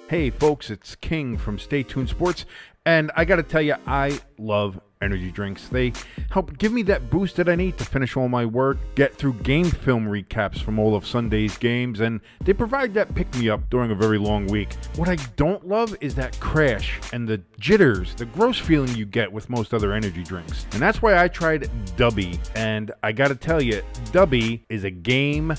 Hey folks, it's King from Stay Tuned Sports, and I gotta tell you, I love energy drinks. They help give me that boost that I need to finish all my work, get through game film recaps from all of Sunday's games, and they provide that pick-me-up during a very long week. What I don't love is that crash and the jitters, the gross feeling you get with most other energy drinks. And that's why I tried Dubby, and I gotta tell you, Dubby is a game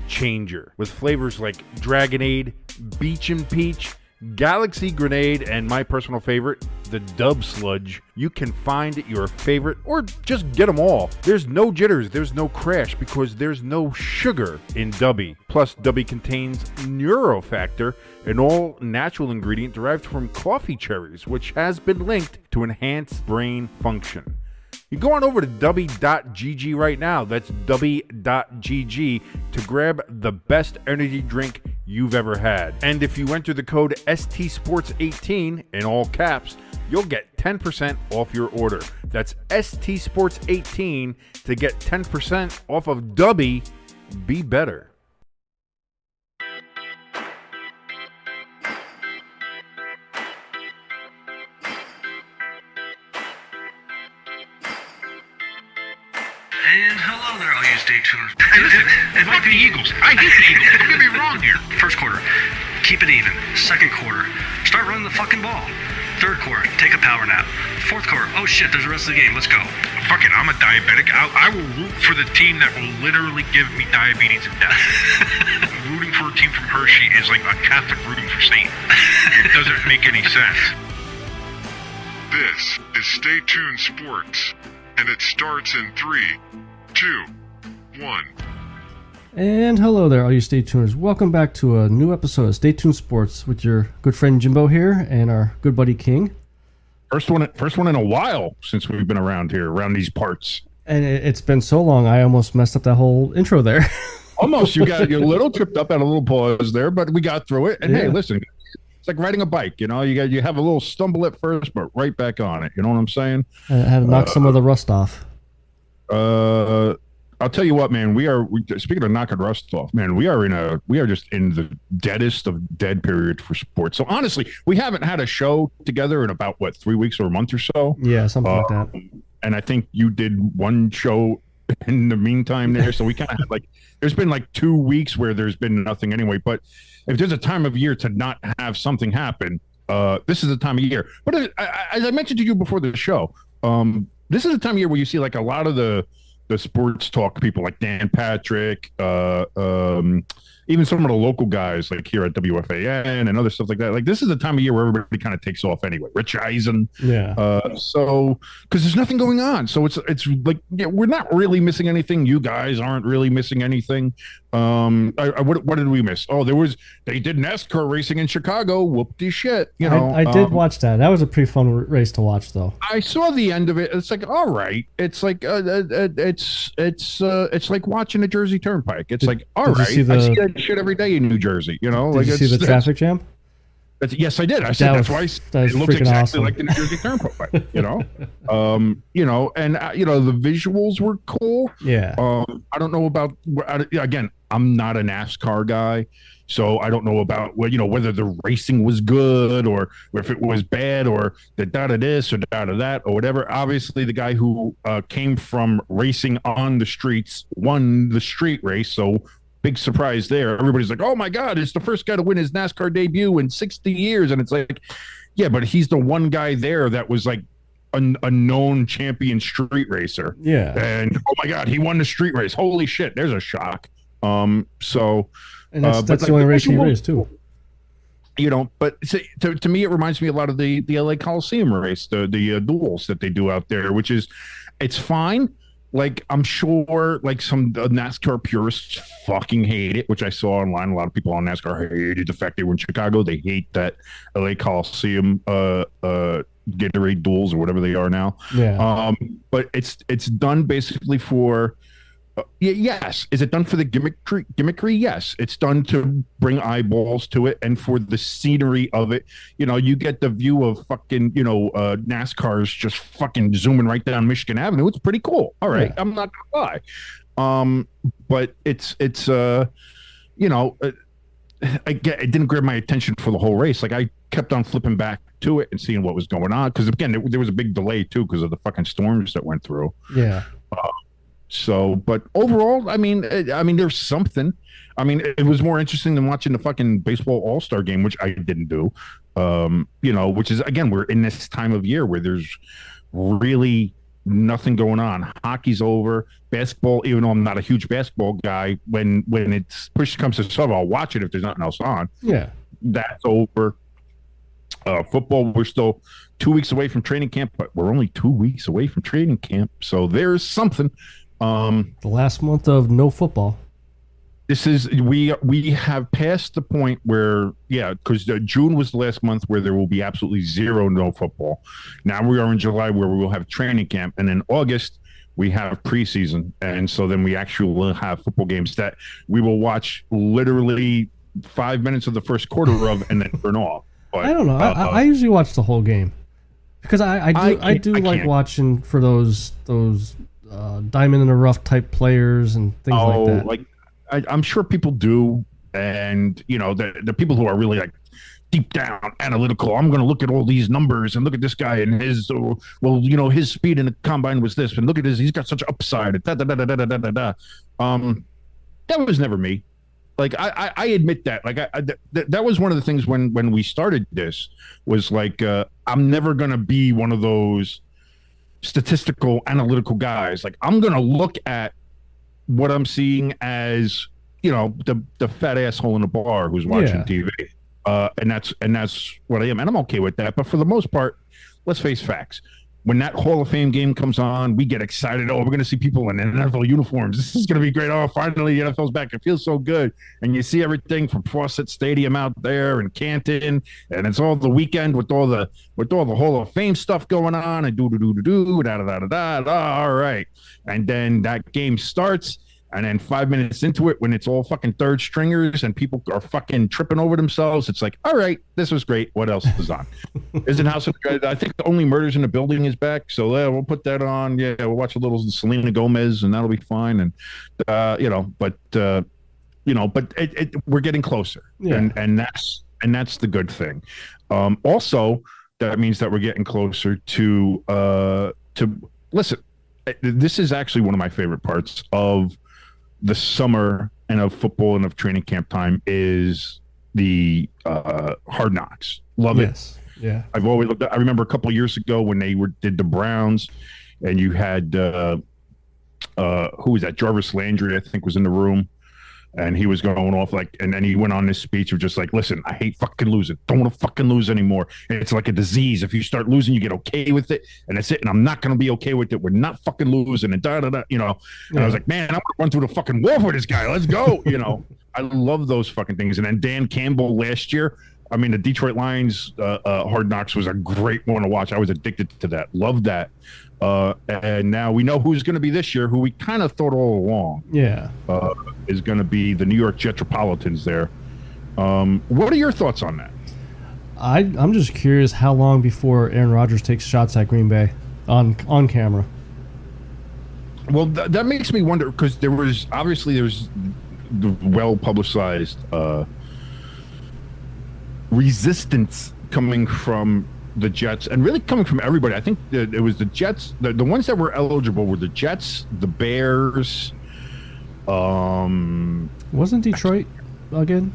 changer with flavors like Dragonade, Beach and Peach, Galaxy Grenade, and my personal favorite, the Dub Sludge. You can find your favorite or just get them all. There's no jitters, there's no crash because there's no sugar in Dubby. Plus, Dubby contains Neurofactor, an all-natural ingredient derived from coffee cherries, which has been linked to enhance brain function. You go on over to dubby.gg right now. That's dubby.gg to grab the best energy drink you've ever had. And if you enter the code STSports18 in all caps, you'll get 10% off your order. That's STSports18 to get 10% off of Dubby. Be better. And hello there, all you stay tuned. Hey, listen, it might be the Eagles. I hate the Eagles. Don't get me wrong here. First quarter, keep it even. Second quarter, start running the fucking ball. Third quarter, take a power nap. Fourth quarter, oh shit, there's the rest of the game. Let's go. Fuck it, I'm a diabetic. I will root for the team that will literally give me diabetes and death. Rooting for a team from Hershey is like a Catholic rooting for Satan. It doesn't make any sense. This is Stay Tuned Sports, and it starts in 3, 2, 1. And hello there, all you Stay Tuners. Welcome back to a new episode of Stay Tuned Sports with your good friend Jimbo here and our good buddy King. First one in a while since we've been around here, around these parts. And it's been so long, I almost messed up that whole intro there. Almost, you got your little tripped up, had a little pause there, but we got through it. And hey, listen, it's like riding a bike, you know. You have a little stumble at first, but right back on it. You know what I'm saying? I had to knock some of the rust off. I'll tell you what, man. Speaking of knocking rust off, man. We are just in the deadest of dead period for sports. So honestly, we haven't had a show together in about 3 weeks or a month or so. Yeah, something like that. And I think you did one show in the meantime there. So we kind of had there's been 2 weeks where there's been nothing anyway. But if there's a time of year to not have something happen, this is the time of year. But as I mentioned to you before the show, this is the time of year where you see a lot of the sports talk people like Dan Patrick, even some of the local guys here at WFAN and other stuff like that. This is the time of year where everybody kind of takes off anyway. Rich Eisen. Yeah. So, because there's nothing going on. So it's we're not really missing anything. You guys aren't really missing anything. What did we miss? Oh, they did NASCAR racing in Chicago. Whoop-de shit. You know, I did watch that. That was a pretty fun race to watch, though. I saw the end of it. It's all right. It's it's like watching a Jersey Turnpike. It's all right. I see that shit every day in New Jersey. You know, did you see the traffic jam? Yes, I did. I said that's why it looks exactly awesome. Like the New Jersey Turnpike. You know, and the visuals were cool. Yeah. I don't know about again. I'm not a NASCAR guy, so I don't know about whether the racing was good or if it was bad or the data this or data that or whatever. Obviously, the guy who came from racing on the streets won the street race, so big surprise there. Everybody's like, "Oh my God, it's the first guy to win his NASCAR debut in 60 years," and it's like, yeah, but he's the one guy there that was a known champion street racer. Yeah, and oh my God, he won the street race. Holy shit, there's a shock. And that's the only race he raced too. But to me, it reminds me a lot of the LA Coliseum race, the duels that they do out there, which is, it's fine. I'm sure some NASCAR purists fucking hate it, which I saw online. A lot of people on NASCAR hated the fact they were in Chicago. They hate that LA Coliseum Gatorade duels or whatever they are now. Yeah. But it's done basically for. Yes. Is it done for the gimmickry? Yes. It's done to bring eyeballs to it and for the scenery of it. You get the view of fucking, NASCAR's just fucking zooming right down Michigan Avenue. It's pretty cool. All right. Yeah. I'm not gonna lie. But it's it didn't grab my attention for the whole race. Like I kept on flipping back to it and seeing what was going on because again, there was a big delay too because of the fucking storms that went through. Yeah. So, but overall, I mean, there's something. I mean, it was more interesting than watching the fucking baseball all-star game, which I didn't do. Which is again, we're in this time of year where there's really nothing going on. Hockey's over. Basketball, even though I'm not a huge basketball guy, when it's push comes to shove, I'll watch it if there's nothing else on. Yeah, that's over. Football, we're still 2 weeks away from training camp, but we're only 2 weeks away from training camp, so there's something. The last month of no football. This is we have passed the point where because June was the last month where there will be absolutely zero no football. Now we are in July where we will have training camp, and in August we have preseason, and so then we actually will have football games that we will watch literally 5 minutes of the first quarter of and then turn off. But, I don't know. I usually watch the whole game because I do like watching for those diamond in the rough type players and things like that. Like I'm sure people do, and the people who are really like deep down analytical. I'm going to look at all these numbers and look at this guy and his his speed in the combine was this, and look at his, he's got such upside. That was never me. Like I admit that. Like that was one of the things when we started this was like I'm never going to be one of those statistical analytical guys. Like I'm going to look at what I'm seeing as the fat asshole in the bar who's watching TV, and that's what I am, and I'm okay with that. But for the most part, let's face facts. When that Hall of Fame game comes on, we get excited. Oh, we're going to see people in NFL uniforms. This is going to be great. Oh, finally the NFL's back. It feels so good. And you see everything from Fawcett Stadium out there and Canton, and it's all the weekend with all the Hall of Fame stuff going on and all right. And then that game starts. And then 5 minutes into it, when it's all fucking third stringers and people are fucking tripping over themselves, it's like, all right, this was great. What else is on? Isn't House of Cards? I think Only Murders in the Building is back, so we'll put that on. Yeah, we'll watch a little Selena Gomez, and that'll be fine. And we're getting closer, and that's the good thing. Also, that means that we're getting closer to listen. This is actually one of my favorite parts of the summer and of football and of training camp time is the Hard Knocks. Love it. Yeah. I've always loved it. I remember a couple of years ago when they did the Browns, and you had who was that? Jarvis Landry, I think, was in the room. And he was going off and then he went on this speech of just like, listen, I hate fucking losing. Don't want to fucking lose anymore. It's like a disease. If you start losing, you get okay with it. And that's it. And I'm not going to be okay with it. We're not fucking losing. And And I was like, man, I'm going to run through the fucking wall for this guy. Let's go. I love those fucking things. And then Dan Campbell last year, I mean, the Detroit Lions Hard Knocks was a great one to watch. I was addicted to that. Loved that. And now we know who's going to be this year, who we kind of thought all along. Yeah. Is going to be the New York Jetropolitans there. What are your thoughts on that? I'm just curious how long before Aaron Rodgers takes shots at Green Bay on camera. Well, that makes me wonder, because there's the well-publicized resistance coming from the Jets, and really coming from everybody. I think it was the Jets. The ones that were eligible were the Jets, the Bears. Wasn't Detroit again?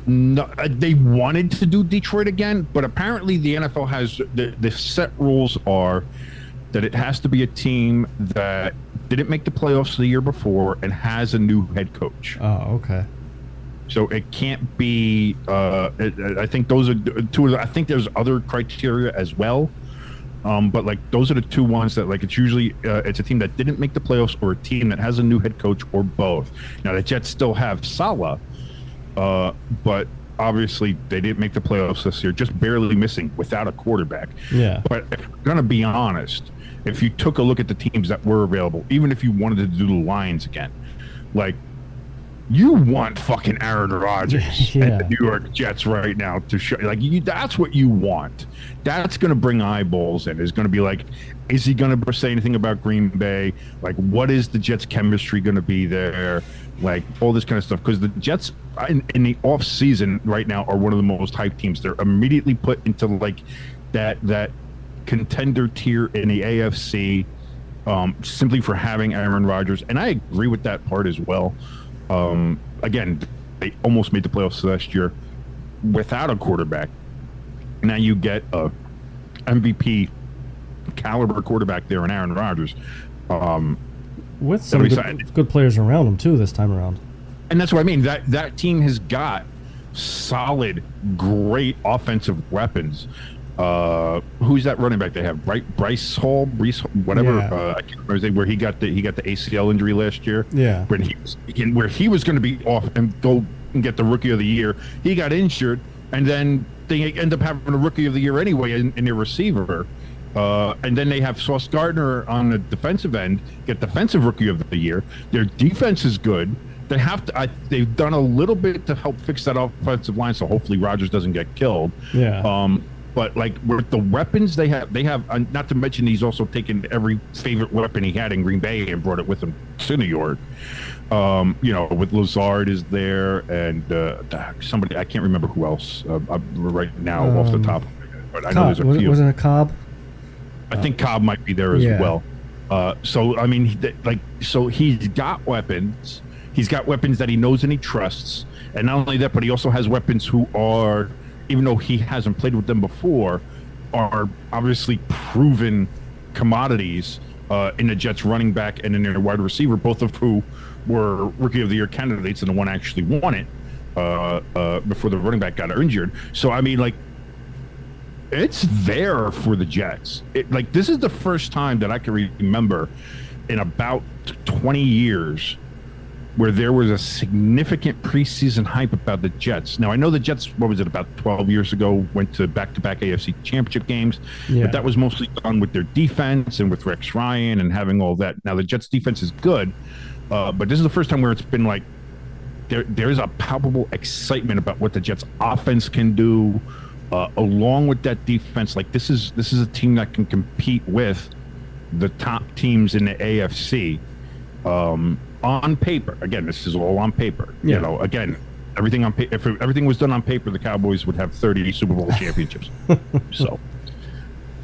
No, they wanted to do Detroit again, but apparently the NFL has the set rules are that it has to be a team that didn't make the playoffs the year before and has a new head coach. Oh, okay. So it can't be. I think those are two. I think there's other criteria as well, but like those are the two ones that like it's usually it's a team that didn't make the playoffs or a team that has a new head coach or both. Now the Jets still have Saleh, but obviously they didn't make the playoffs this year, just barely missing without a quarterback. Yeah. But if we're gonna be honest, if you took a look at the teams that were available, even if you wanted to do the Lions again, like You want fucking Aaron Rodgers Yeah. and the New York Jets right now to show that's what you want. That's going to bring eyeballs in. Is going to be like, is he going to say anything about Green Bay? Like, what is the Jets' chemistry going to be there? Like all this kind of stuff. Because the Jets in the off season right now are one of the most hyped teams. They're immediately put into like that contender tier in the AFC simply for having Aaron Rodgers, and I agree with that part as well. Again, they almost made the playoffs last year without a quarterback. Now you get a MVP caliber quarterback there in Aaron Rodgers. With some good players around him too this time around. And that's what I mean. That team has got solid, great offensive weapons. Who's that running back they have? Bryce Hall, whatever. Yeah. I can't remember where he got the ACL injury last year. Yeah, when he was going to be off and go and get the Rookie of the Year, he got injured, and then they end up having a Rookie of the Year anyway in their receiver. And then they have Sauce Gardner on the defensive end, get Defensive Rookie of the Year. Their defense is good. They have to. They've done a little bit to help fix that offensive line, so hopefully Rodgers doesn't get killed. Yeah. But like with the weapons they have, not to mention he's also taken every favorite weapon he had in Green Bay and brought it with him to New York. With Lazard is there and somebody I can't remember who else right now off the top of my head, but I know there's a few. Wasn't it Cobb? I think Cobb might be there as well. So I mean, so he's got weapons. He's got weapons that he knows and he trusts, and not only that, but he also has weapons who are, even though he hasn't played with them before, are obviously proven commodities in the Jets running back and in their wide receiver, both of who were Rookie of the Year candidates, and the one actually won it before the running back got injured. So I mean, like, it's there for the Jets. This is the first time that I can remember in about 20 years where there was a significant preseason hype about the Jets. Now, I know the Jets, what was it, about 12 years ago, went to back-to-back AFC championship games, but that was mostly done with their defense and with Rex Ryan and having all that. Now, the Jets' defense is good, but this is the first time where it's been like there's a palpable excitement about what the Jets' offense can do, along with that defense. Like, this is a team that can compete with the top teams in the AFC. On paper, again, this is all on paper. Yeah. You know, again, everything on paper. If everything was done on paper, the Cowboys would have 30 Super Bowl championships. So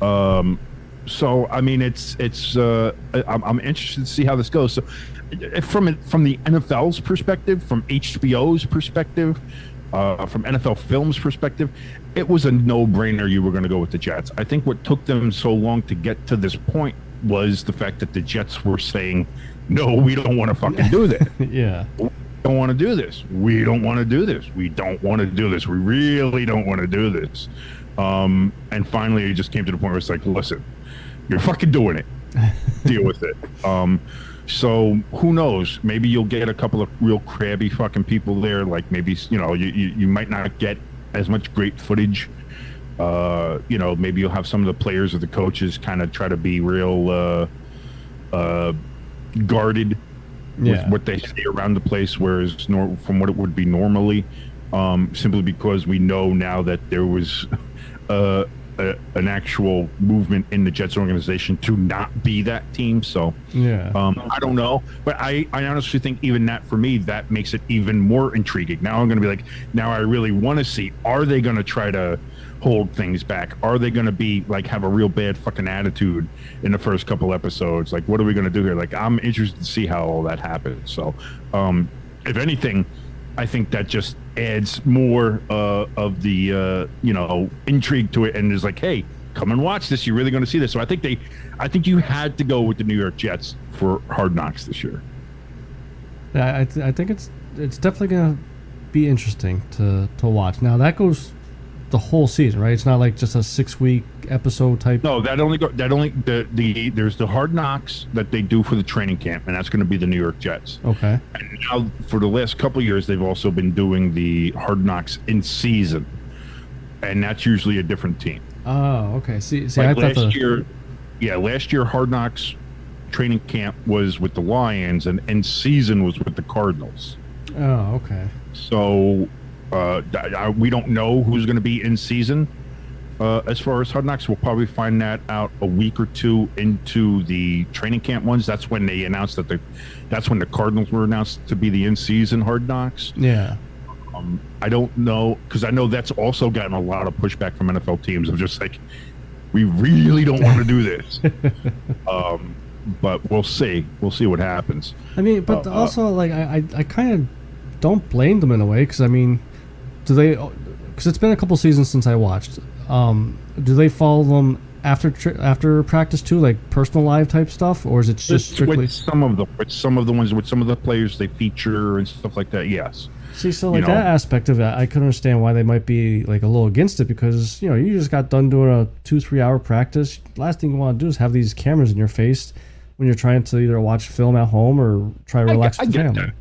I mean, I'm interested to see how this goes. So, from the NFL's perspective, from HBO's perspective, from NFL Films' perspective, it was a no-brainer you were going to go with the Jets. I think what took them so long to get to this point was the fact that the Jets were saying, no, we don't want to fucking do this. Yeah. We don't want to do this. We don't want to do this. We don't want to do this. We really don't want to do this. And finally, it just came to the point where it's like, listen, you're fucking doing it. Deal with it. So who knows? Maybe you'll get a couple of real crabby fucking people there. Like maybe, you might not get as much great footage. Maybe you'll have some of the players or the coaches kind of try to be real guarded with what they say around the place, whereas from what it would be normally, simply because we know now that there was an actual movement in the Jets organization to not be that team. So I don't know, but I honestly think even that, for me, that makes it even more intriguing. Now I'm going to be like, now I really want to see, are they going to try to hold things back? Are they going to be like, have a real bad fucking attitude in the first couple episodes? Like, what are we going to do here? Like, I'm interested to see how all that happens. So if anything, I think that just adds more of the intrigue to it, and is like, hey, come and watch this. You're really going to see this. So I think you had to go with the New York Jets for Hard Knocks this year. Yeah, I think it's definitely going to be interesting to watch. Now that goes the whole season, right? It's not like just a 6-week episode type. No, there's the Hard Knocks that they do for the training camp, and that's going to be the New York Jets. Okay. And now for the last couple of years, they've also been doing the Hard Knocks in season, and that's usually a different team. Oh, okay. See, like last year Hard Knocks training camp was with the Lions, and in season was with the Cardinals. Oh, okay. So we don't know who's going to be in season. As far as Hard Knocks, we'll probably find that out a week or two into the training camp ones. That's when they announced that's when the Cardinals were announced to be the in-season Hard Knocks. Yeah. I don't know, because I know that's also gotten a lot of pushback from NFL teams of just like, we really don't want to do this. But we'll see. We'll see what happens. I mean, but also, like, I kind of don't blame them in a way, because, I mean, because it's been a couple seasons since I watched. Do they follow them after practice too, like personal live type stuff, or is it just strictly with some of the players they feature and stuff like that? Yes. See, so like that aspect of it, I could understand why they might be like a little against it, because you just got done doing a 2-3 hour practice. Last thing you want to do is have these cameras in your face when you're trying to either watch film at home or try to relax with the family.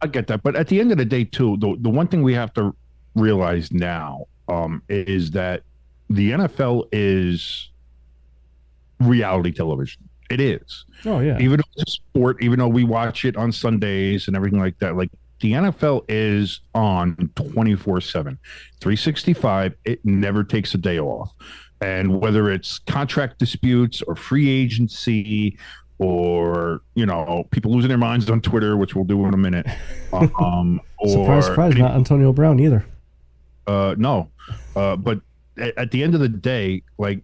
I get that, but at the end of the day, too, the one thing we have to realize now is that the NFL is reality television. It is. Oh yeah. Even though it's a sport, even though we watch it on Sundays and everything like that, like the NFL is on 24/7, 365. It never takes a day off. And whether it's contract disputes or free agency or people losing their minds on Twitter, which we'll do in a minute, or surprise, not Antonio Brown either. No, but at the end of the day, like,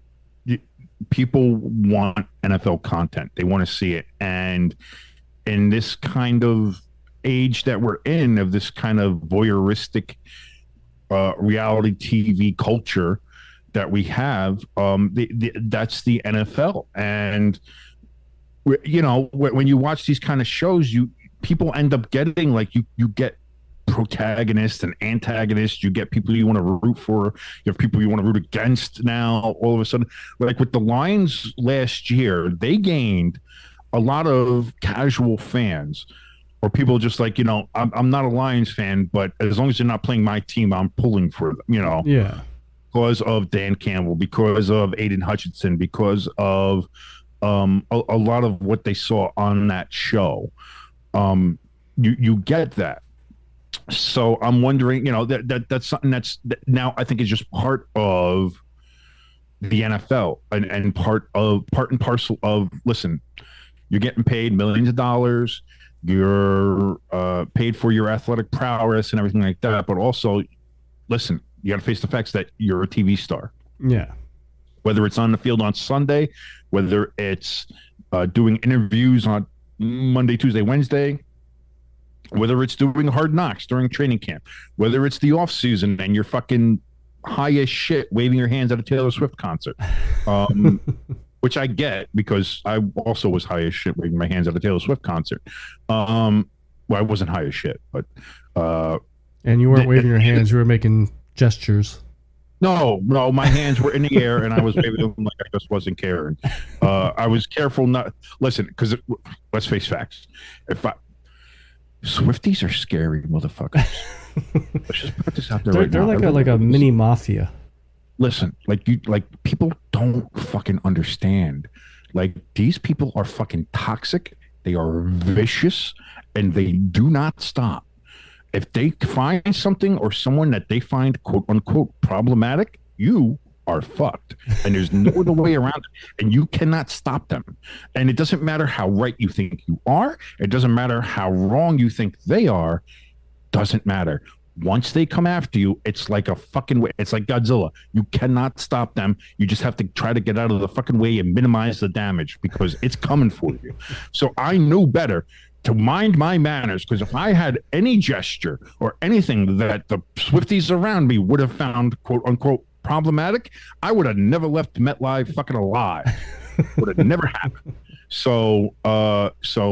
people want NFL content. They want to see it. And in this kind of age that we're in, of this kind of voyeuristic reality TV culture that we have, that's the NFL. And, when you watch these kind of shows, people end up getting, like, you get protagonists and antagonists. You get people you want to root for. You have people you want to root against now. All of a sudden, like with the Lions last year, they gained a lot of casual fans, or people just like, I'm not a Lions fan, but as long as they're not playing my team, I'm pulling for them. Yeah, because of Dan Campbell, because of Aiden Hutchinson, because of a lot of what they saw on that show. You get that. So I'm wondering, that's something that now I think is just part of the NFL and part and parcel of, listen, you're getting paid millions of dollars, you're paid for your athletic prowess and everything like that, but also, listen, you got to face the facts that you're a TV star. Yeah. Whether it's on the field on Sunday, whether it's doing interviews on Monday, Tuesday, Wednesday, whether it's doing Hard Knocks during training camp, whether it's the off season and you're fucking high as shit waving your hands at a Taylor Swift concert, which I get because I also was high as shit waving my hands at a Taylor Swift concert. Well, I wasn't high as shit, but and you weren't waving your hands; you were making gestures. No, my hands were in the air and I was waving them like I just wasn't caring. I was careful not listen, because let's face facts. Swifties are scary motherfuckers. Let's just put this out there right now. They're like a mini mafia. Listen, like people don't fucking understand. Like, these people are fucking toxic. They are vicious, and they do not stop. If they find something or someone that they find quote unquote problematic, you are fucked, and there's no other way around it, and you cannot stop them. And it doesn't matter how right you think you are, it doesn't matter how wrong you think they are, doesn't matter. Once they come after you, it's like it's like Godzilla. You cannot stop them. You just have to try to get out of the fucking way and minimize the damage, because it's coming for you. So I knew better to mind my manners, because if I had any gesture or anything that the Swifties around me would have found quote unquote problematic, I would have never left MetLife fucking alive. Would have never happened. So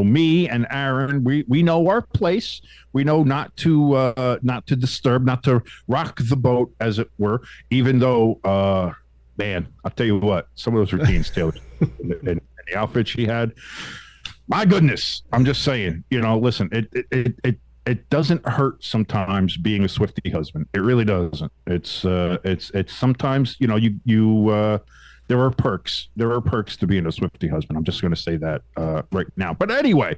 me and Aaron, we know our place. We know not to disturb, not to rock the boat, as it were. Even though, man, I'll tell you what, some of those routines, Taylor, and the outfit she had, my goodness, I'm just saying. Listen, it doesn't hurt sometimes being a Swiftie husband. It really doesn't. It's sometimes, there are perks. There are perks to being a Swiftie husband. I'm just going to say that right now. But anyway,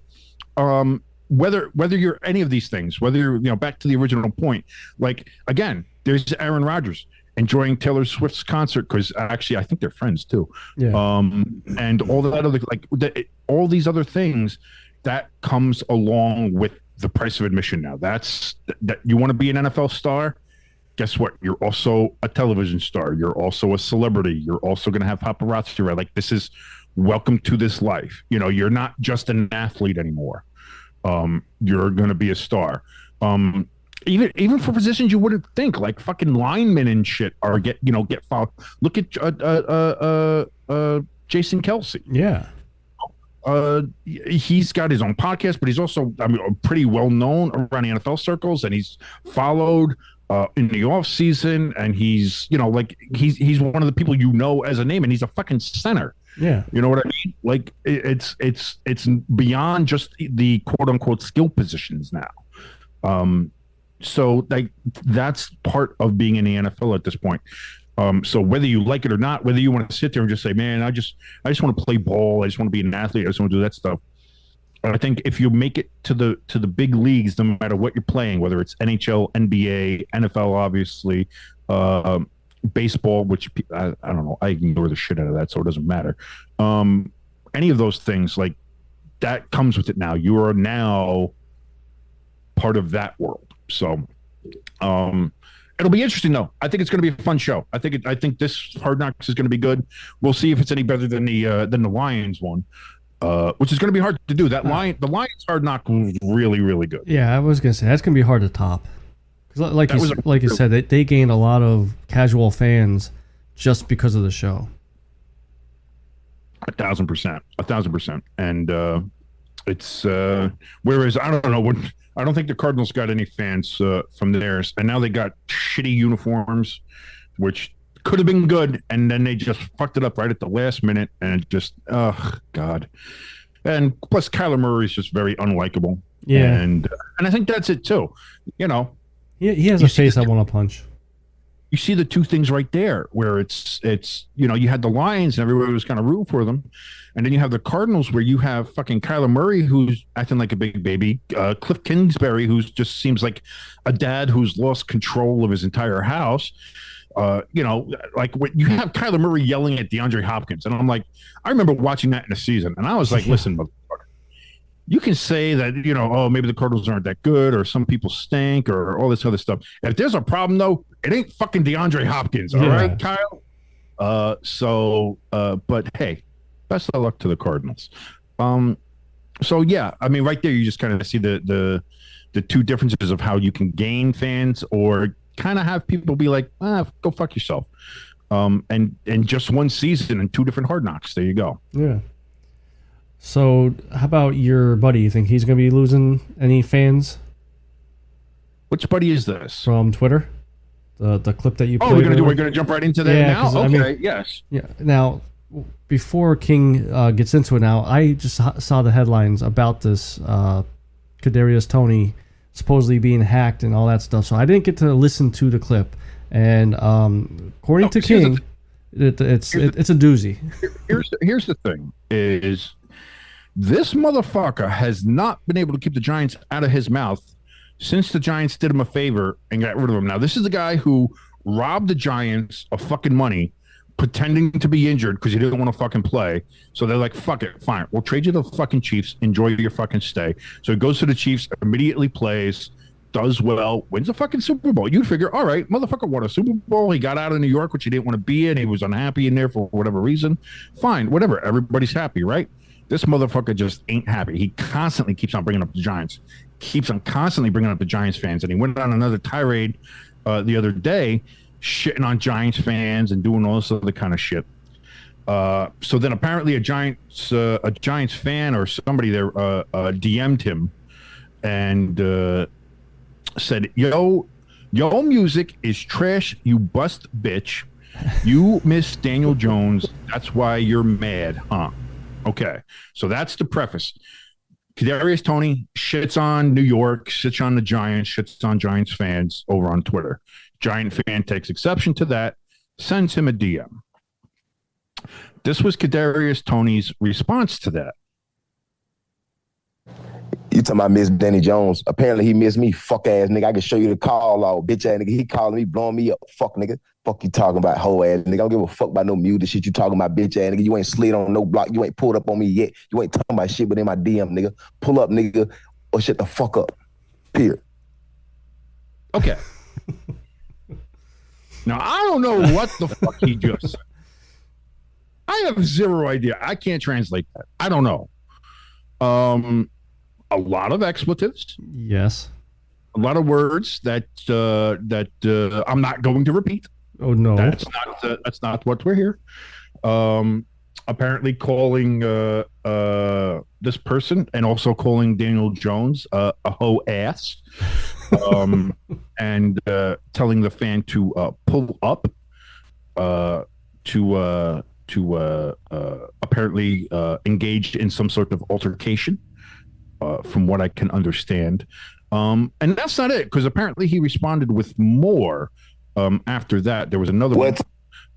whether you're any of these things, whether you're, back to the original point, like, again, there's Aaron Rodgers enjoying Taylor Swift's concert, because actually I think they're friends too. Yeah. And all that other, like, all these other things that comes along with the price of admission now. That you want to be an NFL star. Guess what? You're also a television star. You're also a celebrity. You're also going to have paparazzi, right? Like, this is welcome to this life. You're not just an athlete anymore. You're going to be a star. Even for positions you wouldn't think, like fucking linemen and shit get fouled. Look at Jason Kelsey. Yeah. He's got his own podcast, but he's also, pretty well known around the NFL circles, and he's followed in the off season, and he's he's one of the people as a name, and he's a fucking center. Yeah, you know what I mean? Like, it's beyond just the quote unquote skill positions now. So like, that's part of being in the NFL at this point. So whether you like it or not, whether you want to sit there and just say, man, I just want to play ball, I just want to be an athlete, I just want to do that stuff. I think if you make it to the big leagues, no matter what you're playing, whether it's NHL, NBA, NFL, obviously, baseball, which I don't know, I ignore the shit out of that, so it doesn't matter. Any of those things, like, that comes with it now. You are now part of that world. So it'll be interesting, though. I think it's going to be a fun show. I think this Hard Knocks is going to be good. We'll see if it's any better than the Lions one. Which is going to be hard to do. The Lions Hard Knock was really, really good. Yeah, I was going to say that's going to be hard to top. Because like you said, they gained a lot of casual fans just because of the show. 1,000%, and it's whereas I don't know, I don't think the Cardinals got any fans from theirs, and now they got shitty uniforms, which could have been good, and then they just fucked it up right at the last minute, and it just, oh God. And plus, Kyler Murray is just very unlikable. Yeah, and I think that's it too. He has a face I want to punch. You see the two things right there, where it's you had the Lions and everybody was kind of rooting for them, and then you have the Cardinals, where you have fucking Kyler Murray, who's acting like a big baby, Cliff Kingsbury, who just seems like a dad who's lost control of his entire house. Like, when you have Kyler Murray yelling at DeAndre Hopkins, and I'm like, I remember watching that in the season, and I was like, listen, motherfucker, you can say that, maybe the Cardinals aren't that good, or some people stink, or all this other stuff. If there's a problem, though, it ain't fucking DeAndre Hopkins, all right, Kyle? But hey, best of luck to the Cardinals. So yeah, right there, you just kind of see the two differences of how you can gain fans, or kind of have people be like, go fuck yourself. And just one season and two different Hard Knocks. There you go. Yeah. So how about your buddy? You think he's going to be losing any fans? Which buddy is this? From Twitter? The clip that you played. Oh, we're gonna jump right into that now? Okay, yes. Yeah. Now, before King gets into it now, I just saw the headlines about this Kadarius Toney supposedly being hacked and all that stuff. So I didn't get to listen to the clip. And according to King, it's a doozy. Here's the thing: is this motherfucker has not been able to keep the Giants out of his mouth since the Giants did him a favor and got rid of him. Now, this is the guy who robbed the Giants of fucking money, pretending to be injured because he didn't want to fucking play. So they're like, fuck it, fine. We'll trade you to the fucking Chiefs. Enjoy your fucking stay. So he goes to the Chiefs, immediately plays, does well, wins a fucking Super Bowl. You'd figure, all right, motherfucker won a Super Bowl. He got out of New York, which he didn't want to be in. He was unhappy in there for whatever reason. Fine, whatever. Everybody's happy, right? This motherfucker just ain't happy. He constantly keeps on bringing up the Giants. Keeps on constantly bringing up the Giants fans. And he went on another tirade the other day, shitting on Giants fans and doing all this other kind of shit. So then apparently a Giants fan or somebody there DM'd him and said, yo music is trash, you bust bitch. You miss Daniel Jones. That's why you're mad, huh? Okay. So that's the preface. Kadarius Toney shits on New York, shits on the Giants, shits on Giants fans over on Twitter. Giant fan takes exception to that, sends him a DM. This was Kadarius Toney's response to that. You talking about Miss Danny Jones? Apparently he missed me, fuck ass nigga. I can show you the call log, bitch ass nigga. He calling me, blowing me up, fuck nigga. Fuck you talking about, hoe ass nigga. I don't give a fuck about no muted shit you talking about, bitch ass nigga. You ain't slid on no block. You ain't pulled up on me yet. You ain't talking about shit, but in my DM, nigga. Pull up, nigga, or shut the fuck up. Period. Okay. Now I don't know what the fuck he just said. I have zero idea. I can't translate that. I don't know. A lot of expletives. Yes. A lot of words that I'm not going to repeat. Oh no. That's not what we're here. Apparently calling this person and also calling Daniel Jones a hoe ass. And telling the fan to pull up to apparently engaged in some sort of altercation, from what I can understand. And that's not it, because apparently he responded with more after that. There was another one.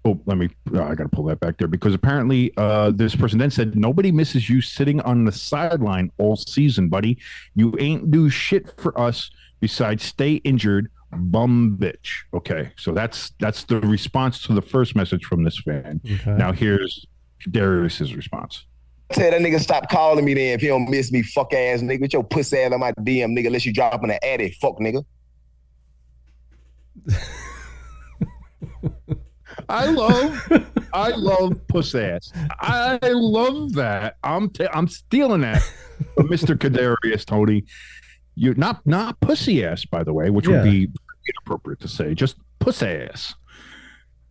Oh, I got to pull that back there, because apparently this person then said, nobody misses you sitting on the sideline all season, buddy. You ain't do shit for us besides stay injured, bum bitch. Okay, so that's the response to the first message from this fan. Okay. Now here's Kadarius' response. Tell that nigga stop calling me then if you don't miss me, fuck ass nigga. With your pussy ass on my DM, nigga, unless you drop in the addy, fuck nigga. I love puss ass. I love that. I'm stealing that from Mr. Kadarius Toney. You're not pussy ass, by the way, which would be inappropriate to say. Just puss ass.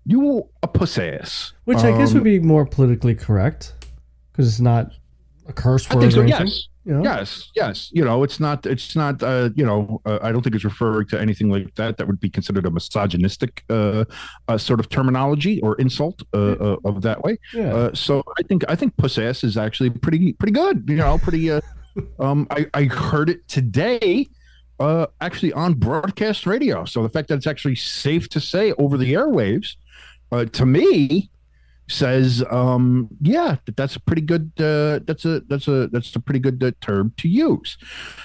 You a puss ass. Which I guess would be more politically correct, because it's not a curse word. I think so. Or Yes. anything, you know? Yes. You know, it's not. I don't think it's referring to anything like that. That would be considered a misogynistic sort of terminology or insult of that way. Yeah. So I think puss ass is actually pretty good. You know, pretty. I heard it today, actually on broadcast radio. So the fact that it's actually safe to say over the airwaves, to me, says, that's a pretty good. That's a pretty good term to use.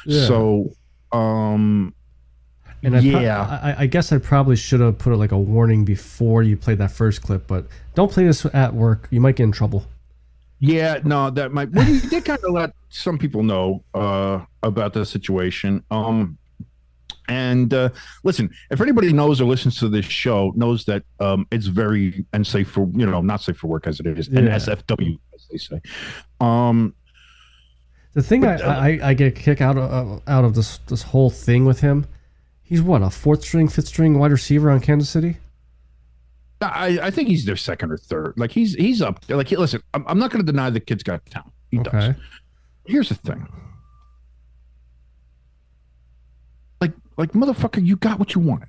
Yeah. So, and I guess I probably should have put like a warning before you play that first clip, but don't play this at work. You might get in trouble. Yeah, no, that might. Well, you did kind of let some people know about the situation. And listen, if anybody knows or listens to this show, knows that it's very unsafe for, not safe for work as it is, NSFW, as they say. The thing I get a kick out of this whole thing with him, he's what, a fifth string wide receiver on Kansas City? I think he's their second or third. Like he's up. Like listen, I'm not going to deny the kid's got talent. He does. Here's the thing. Like motherfucker, you got what you wanted.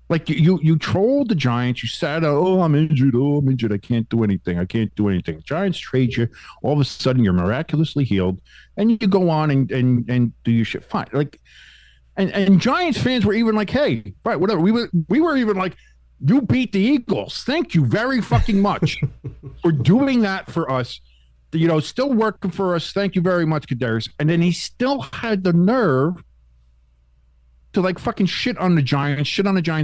Like you trolled the Giants. You said, "Oh, I'm injured. I can't do anything." Giants trade you. All of a sudden, you're miraculously healed, and you go on and do your shit fine. Like, and Giants fans were even like, "Hey, right, whatever." We were even like, "You beat the Eagles. Thank you very fucking much for doing that for us. Still working for us. Thank you very much, Kadarius." And then he still had the nerve to like fucking shit on the Giants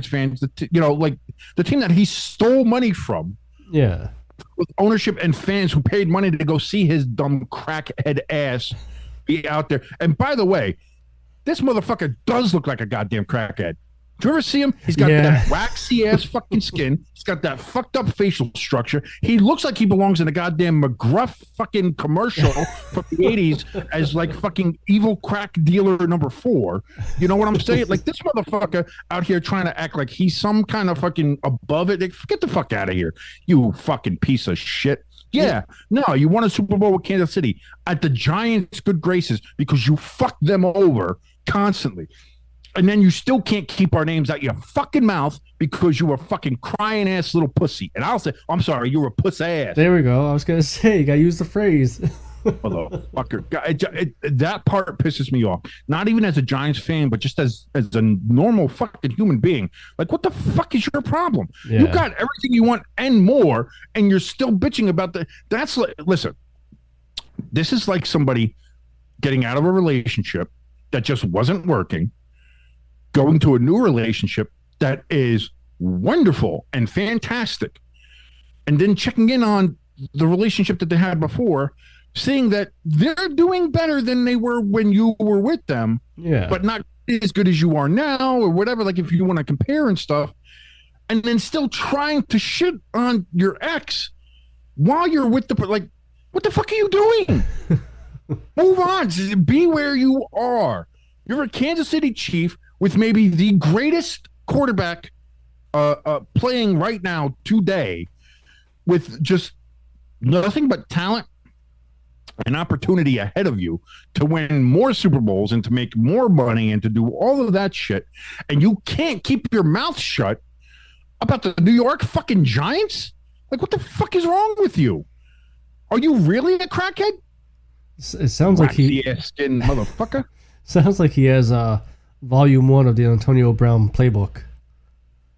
fans. Like the team that he stole money from. Yeah. With ownership and fans who paid money to go see his dumb crackhead ass be out there. And by the way, this motherfucker does look like a goddamn crackhead. Do you ever see him? He's got that waxy ass fucking skin. He's got that fucked up facial structure. He looks like he belongs in a goddamn McGruff fucking commercial from the 80s as like fucking evil crack dealer number 4. You know what I'm saying? Like this motherfucker out here trying to act like he's some kind of fucking above it. Like, get the fuck out of here, you fucking piece of shit. Yeah, no, you won a Super Bowl with Kansas City at the Giants' good graces because you fucked them over constantly. And then you still can't keep our names out your fucking mouth because you were a fucking crying ass little pussy. And I'll say, I'm sorry, you were a puss ass. There we go. I was going to say, you got to use the phrase. Motherfucker. That part pisses me off. Not even as a Giants fan, but just as a normal fucking human being. Like, what the fuck is your problem? Yeah. You got everything you want and more, and you're still bitching about that's like, listen, this is like somebody getting out of a relationship that just wasn't working, going to a new relationship that is wonderful and fantastic, and then checking in on the relationship that they had before, seeing that they're doing better than they were when you were with them, but not as good as you are now, or whatever, like if you want to compare and stuff, and then still trying to shit on your ex while you're with the, like, what the fuck are you doing? Move on. Be where you are. You're a Kansas City Chief with maybe the greatest quarterback playing right now today, with just nothing but talent and opportunity ahead of you to win more Super Bowls and to make more money and to do all of that shit. And you can't keep your mouth shut about the New York fucking Giants? Like, what the fuck is wrong with you? Are you really a crackhead? It sounds like he... skin motherfucker. Sounds like he has volume 1 of the Antonio Brown playbook.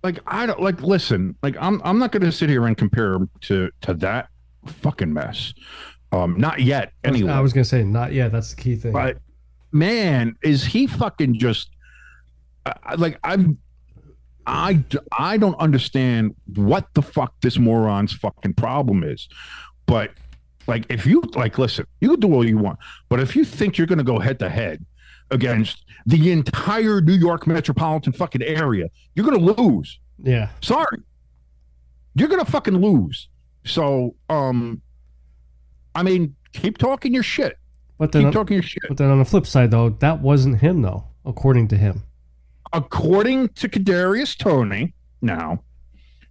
Like, I don't, like, listen, like, I'm not going to sit here and compare him to that fucking mess. Not yet, anyway. I was going to say, not yet. That's the key thing. But, man, is he fucking just, like, I don't understand what the fuck this moron's fucking problem is. But, like, if you, like, listen, you can do all you want. But if you think you're going to go head to head against the entire New York metropolitan fucking area, you're going to lose. Yeah. Sorry. You're going to fucking lose. So, I mean, keep talking your shit. But then, keep talking your shit. But then on the flip side, though, that wasn't him, though, according to him. According to Kadarius Toney, now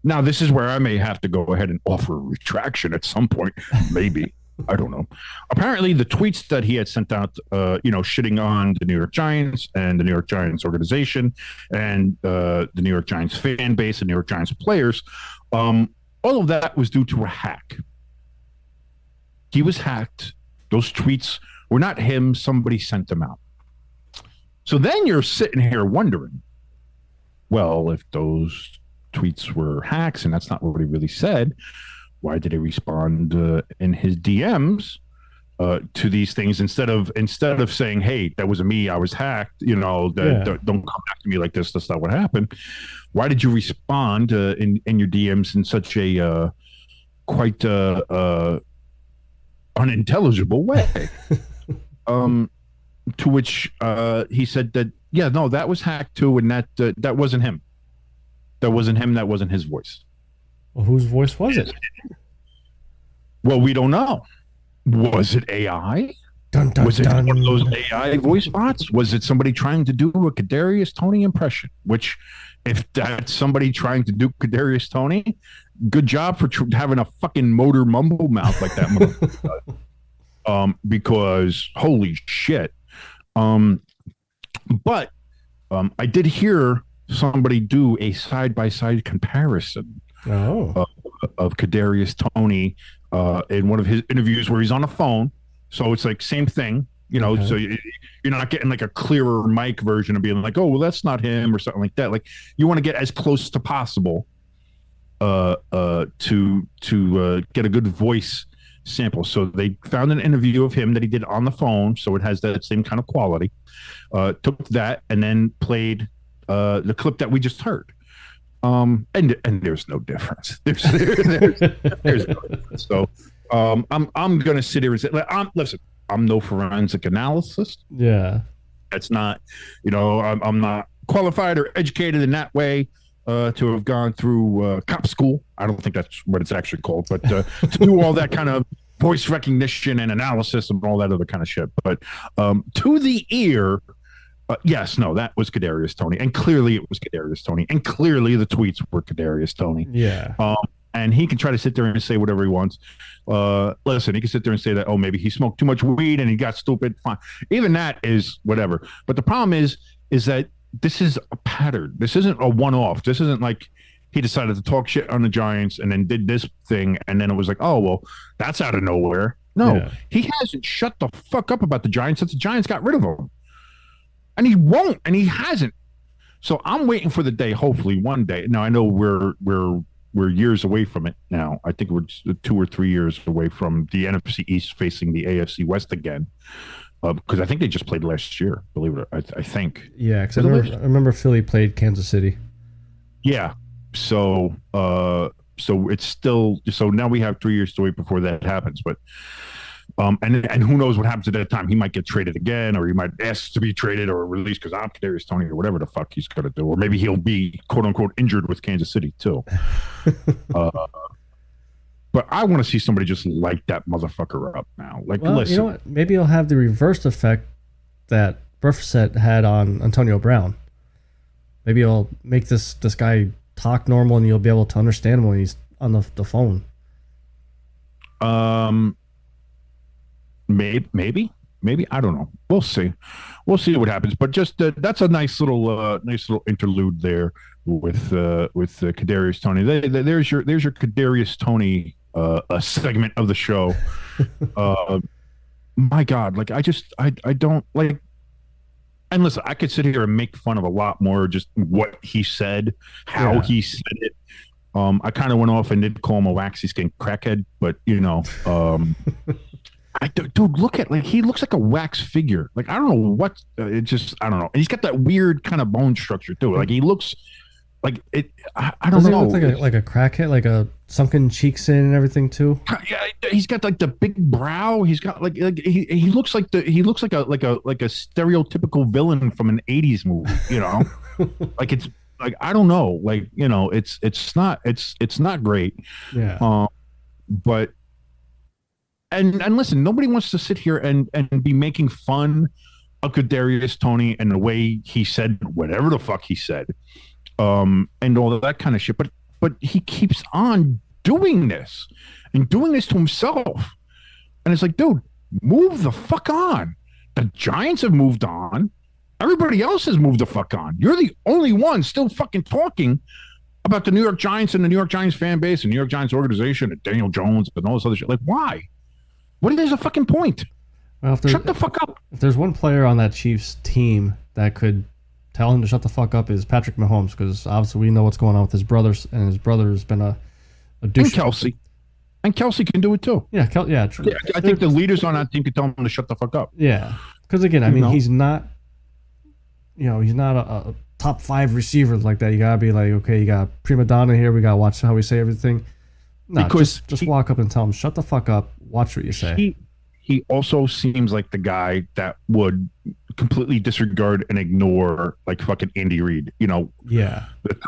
this is where I may have to go ahead and offer a retraction at some point, maybe. I don't know. Apparently, the tweets that he had sent out, shitting on the New York Giants and the New York Giants organization and the New York Giants fan base and New York Giants players, all of that was due to a hack. He was hacked. Those tweets were not him. Somebody sent them out. So then you're sitting here wondering, well, if those tweets were hacks and that's not what he really said, why did he respond in his DMs to these things instead of saying, hey, that wasn't me, I was hacked, don't come back to me like this, that's not what happened. Why did you respond in your DMs in such a quite unintelligible way? To which he said that, yeah, no, that was hacked too, and that wasn't him. That wasn't him, that wasn't his voice. Well, whose voice was it? Well, we don't know. Was it AI? Dun, dun, was it dun. one of those AI voice bots? Was it somebody trying to do a Kadarius Toney impression? Which, if that's somebody trying to do Kadarius Toney, good job for having a fucking motor mumble mouth like that. Because holy shit. But I did hear somebody do a side-by-side comparison of Kadarius Toney in one of his interviews where he's on the phone. So it's like same thing, so you're not getting like a clearer mic version of being like, oh, well, that's not him or something like that. Like you want to get as close to possible to get a good voice sample. So they found an interview of him that he did on the phone, so it has that same kind of quality. Took that and then played the clip that we just heard. And there's no difference. There's no difference. So I'm gonna sit here and say, listen, I'm no forensic analyst. Yeah, that's not, I'm not qualified or educated in that way to have gone through cop school. I don't think that's what it's actually called, but to do all that kind of voice recognition and analysis and all that other kind of shit. But to the ear, yes, no, that was Kadarius Toney, and clearly it was Kadarius Toney, and clearly the tweets were Kadarius Toney. Yeah. And he can try to sit there and say whatever he wants. Listen, he can sit there and say that, oh, maybe he smoked too much weed and he got stupid. Fine. Even that is whatever. But the problem is that this is a pattern. This isn't a one-off. This isn't like he decided to talk shit on the Giants and then did this thing, and then it was like, oh, well, that's out of nowhere. No, He hasn't shut the fuck up about the Giants since the Giants got rid of him. And he won't, and he hasn't. So I'm waiting for the day, hopefully one day. Now, I know we're years away from it now. I think we're 2 or 3 years away from the NFC East facing the AFC West again. because I think they just played last year. Believe it, I think. Yeah, because I remember Philly played Kansas City. Yeah. So so it's still so now we have 3 years to wait before that happens. But and who knows what happens at that time? He might get traded again, or he might ask to be traded or released because I'm Kadarius Toney or whatever the fuck he's gonna do, or maybe he'll be quote unquote injured with Kansas City too. But I want to see somebody just light that motherfucker up now. Like, well, listen, you know what? Maybe it'll have the reversed effect that Brissett had on Antonio Brown. Maybe it'll make this guy talk normal, and you'll be able to understand him when he's on the phone. Maybe I don't know. We'll see what happens. But just that's a nice little interlude there with Kadarius Toney. There's your Kadarius Toney a segment of the show. My God, like I don't like. And listen, I could sit here and make fun of a lot more just what he said, how he said it. I kind of went off and did call him a waxy skin crackhead, but dude, look at he looks like a wax figure. Like I don't know what it just I don't know. And he's got that weird kind of bone structure too. Like he looks like it. I don't know. Does he look like a crackhead, like a sunken cheeks in and everything too? Yeah, he's got like the big brow. He's got like he looks like a stereotypical villain from an '80s movie. You know, like it's like I don't know. Like it's not great. Yeah. But. And listen, nobody wants to sit here and be making fun of Kadarius Toney and the way he said whatever the fuck he said, and all of that kind of shit. But he keeps on doing this to himself, and it's like, dude, move the fuck on. The Giants have moved on. Everybody else has moved the fuck on. You're the only one still fucking talking about the New York Giants and the New York Giants fan base and New York Giants organization and Daniel Jones and all this other shit. Like, why? What is a fucking point? Well, shut the fuck up. If there's one player on that Chiefs team that could tell him to shut the fuck up is Patrick Mahomes, because obviously we know what's going on with his brothers, and his brother's been a douche. And Kelsey can do it too. Yeah, true. Yeah, I think the leaders on that team can tell him to shut the fuck up. Yeah, because again, I mean, he's not, he's not a top 5 receiver like that. You gotta be like, okay, you got prima donna here. We gotta watch how we say everything. No, just walk up and tell him, shut the fuck up. Watch what you say. He also seems like the guy that would completely disregard and ignore like fucking Andy Reid. Yeah,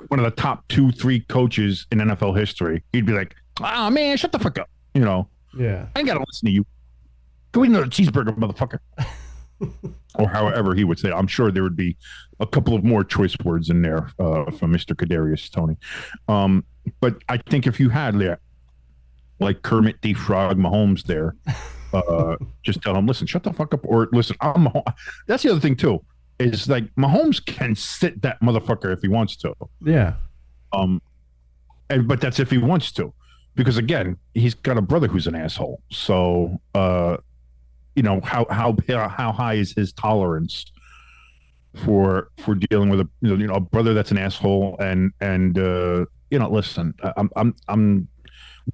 one of the top 2-3 coaches in NFL history. He'd be like, "Ah, man, shut the fuck up." Yeah, I ain't gotta listen to you. Go eat another cheeseburger, motherfucker. Or however he would say it. I'm sure there would be a couple of more choice words in there from Mr. Kadarius Toney. But I think if you had like Kermit the Frog Mahomes there, just tell him, listen, shut the fuck up, or listen, that's the other thing too, is like Mahomes can sit that motherfucker if he wants to. Yeah. But that's if he wants to, because again, he's got a brother who's an asshole. So how high is his tolerance for dealing with a brother that's an asshole and listen,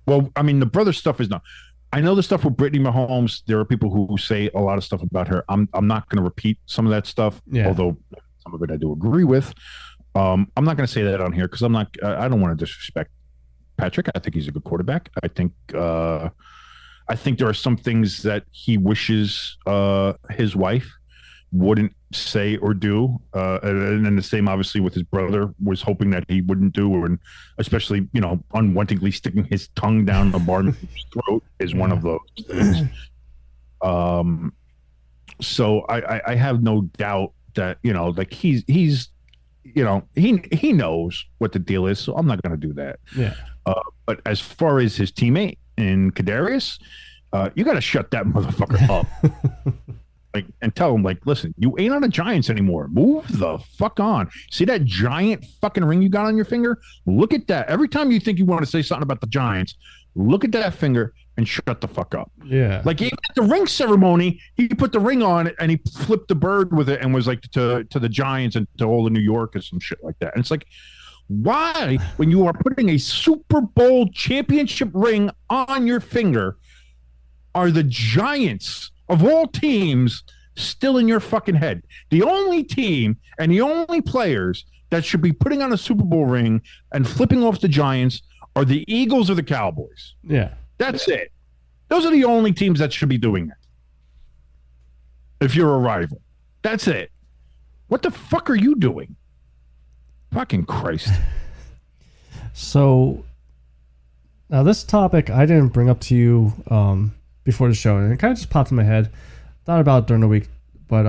well, I mean, the brother stuff is not. I know the stuff with Brittany Mahomes. There are people who say a lot of stuff about her. I'm not going to repeat some of that stuff, although some of it I do agree with. I'm not going to say that on here because I don't want to disrespect Patrick. I think he's a good quarterback. I think there are some things that he wishes his wife wouldn't say or do, and then the same obviously with his brother was hoping that he wouldn't do, and especially unwantingly sticking his tongue down the barman's throat is one of those things. So I have no doubt that like he knows what the deal is, so I'm not going to do that. Yeah. But as far as his teammate in Kadarius, you got to shut that motherfucker up. And tell him, listen, you ain't on the Giants anymore. Move the fuck on. See that giant fucking ring you got on your finger? Look at that. Every time you think you want to say something about the Giants, look at that finger and shut the fuck up. Yeah. Like even at the ring ceremony, he put the ring on and he flipped the bird with it and was like to the Giants and to all of New York and some shit like that. And it's like, why, when you are putting a Super Bowl championship ring on your finger, are the Giants of all teams still in your fucking head. The only team and the only players that should be putting on a Super Bowl ring and flipping off the Giants are the Eagles or the Cowboys. Yeah. That's it. Those are the only teams that should be doing that. If you're a rival. That's it. What the fuck are you doing? Fucking Christ. So, now this topic I didn't bring up to you before the show, and it kind of just popped in my head. Thought about it during the week, but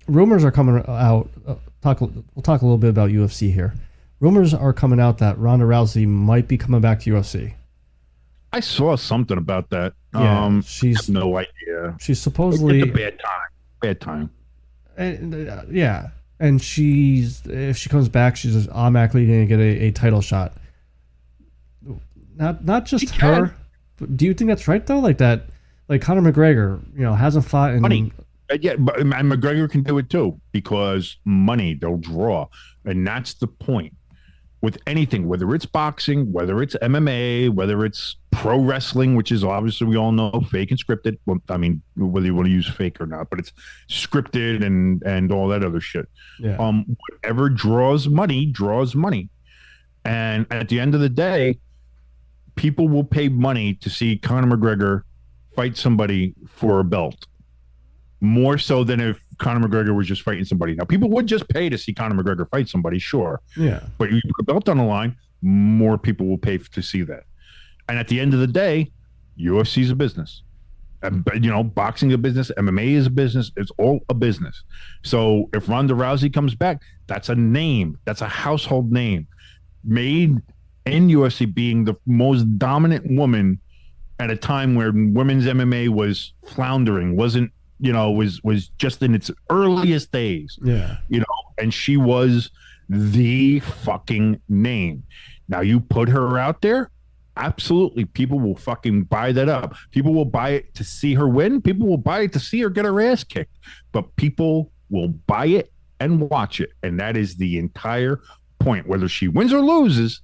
rumors are coming out. We'll talk a little bit about UFC here. Rumors are coming out that Rhonda Rousey might be coming back to UFC. I saw something about that. Yeah, I have no idea. She's supposedly it's a bad time. Bad time. And, yeah, and if she comes back, she's just automatically going to get a title shot. Not just her. But do you think that's right though? Like Conor McGregor, hasn't fought in money. Yeah, and McGregor can do it too because money they'll draw, and that's the point. With anything, whether it's boxing, whether it's MMA, whether it's pro wrestling, which is obviously we all know fake and scripted. Well, I mean, whether you want to use fake or not, but it's scripted and all that other shit. Yeah. Whatever draws money. And at the end of the day, people will pay money to see Conor McGregor fight somebody for a belt. More so than if Conor McGregor was just fighting somebody. Now, people would just pay to see Conor McGregor fight somebody, sure. Yeah. But you put a belt on the line, more people will pay to see that. And at the end of the day, UFC is a business. And, boxing is a business, MMA is a business. It's all a business. So if Rhonda Rousey comes back, that's a name. That's a household name. Made in UFC being the most dominant woman at a time where women's MMA was floundering, wasn't was just in its earliest days. Yeah. And she was the fucking name. Now you put her out there, absolutely. People will fucking buy that up. People will buy it to see her win. People will buy it to see her get her ass kicked. But people will buy it and watch it. And that is the entire point. Whether she wins or loses,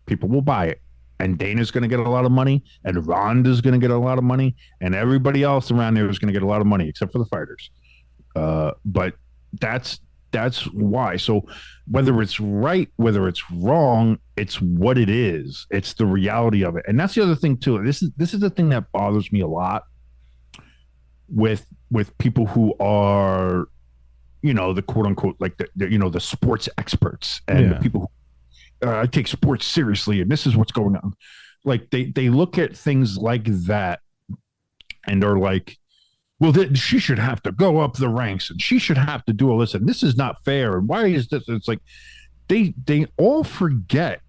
people will buy it. And Dana's going to get a lot of money, and Rhonda's going to get a lot of money, and everybody else around there is going to get a lot of money, except for the fighters. But that's why. So whether it's right, whether it's wrong, it's what it is. It's the reality of it, and that's the other thing too. This is the thing that bothers me a lot with people who are, the quote unquote like the sports experts and the people who. I take sports seriously, and this is what's going on. Like they look at things like that, and are like, "Well, she should have to go up the ranks, and she should have to do all this, and this is not fair, and why is this?" It's like they all forget